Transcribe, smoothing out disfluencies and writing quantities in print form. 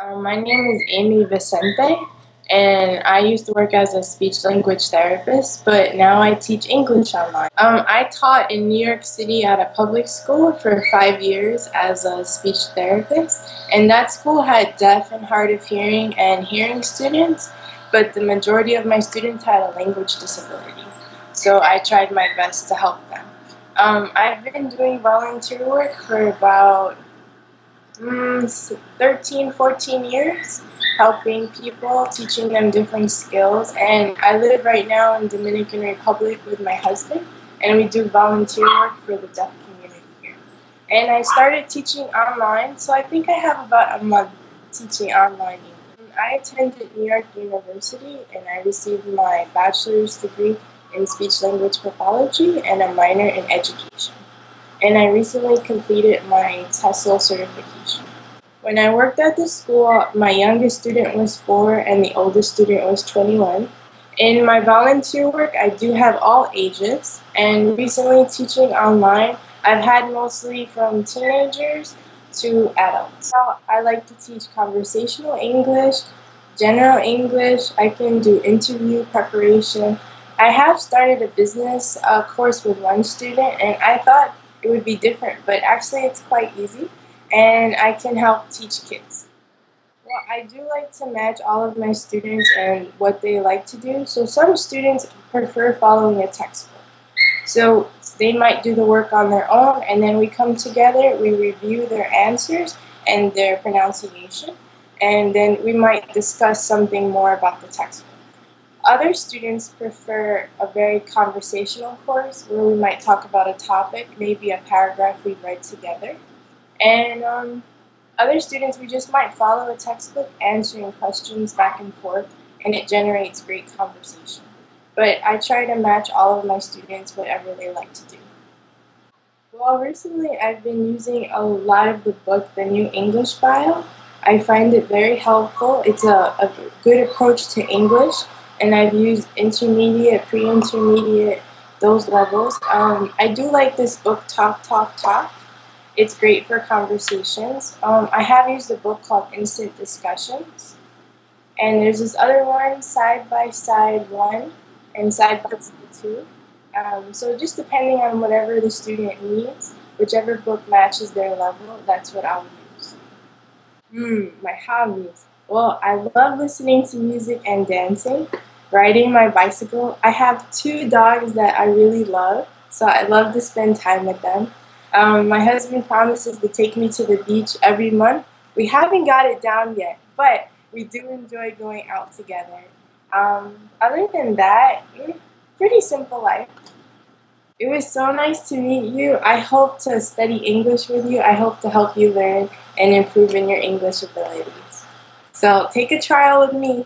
My name is Amy Visente, and I used to work as a speech language therapist, but now I teach English online. I taught in New York City at a public school for 5 years as a speech therapist, and that school had deaf and hard of hearing and hearing students, but the majority of my students had a language disability, so I tried my best to help them. I've been doing volunteer work for about 13, 14 years, helping people, teaching them different skills. And I live right now in Dominican Republic with my husband, and we do volunteer work for the deaf community here. And I started teaching online, so I think I have about a month teaching online. I attended New York University, and I received my bachelor's degree in speech language pathology and a minor in education. And I recently completed my TESOL certification. When I worked at the school, my youngest student was 4 and the oldest student was 21. In my volunteer work, I do have all ages, and recently teaching online, I've had mostly from teenagers to adults. Now, I like to teach conversational English, general English. I can do interview preparation. I have started a business course with one student, and I thought it would be different, but actually it's quite easy, and I can help teach kids. Well, I do like to match all of my students and what they like to do. So some students prefer following a textbook. So they might do the work on their own, and then we come together, we review their answers and their pronunciation, and then we might discuss something more about the textbook. Other students prefer a very conversational course where we might talk about a topic, maybe a paragraph we read together. And other students, we just might follow a textbook, answering questions back and forth, and it generates great conversation. But I try to match all of my students, whatever they like to do. Well, recently I've been using a lot of the book, The New English File. I find it very helpful. It's a good approach to English, and I've used intermediate, pre-intermediate, those levels. I do like this book, Talk, Talk, Talk. It's great for conversations. I have used a book called Instant Discussions. And there's this other one, Side by Side 1 and Side by Side 2. So just depending on whatever the student needs, whichever book matches their level, that's what I'll use. My hobbies. Well, I love listening to music and dancing, riding my bicycle. I have 2 dogs that I really love, so I love to spend time with them. My husband promises to take me to the beach every month. We haven't got it down yet, but we do enjoy going out together. Other than that, pretty simple life. It was so nice to meet you. I hope to study English with you. I hope to help you learn and improve in your English abilities. So take a trial with me.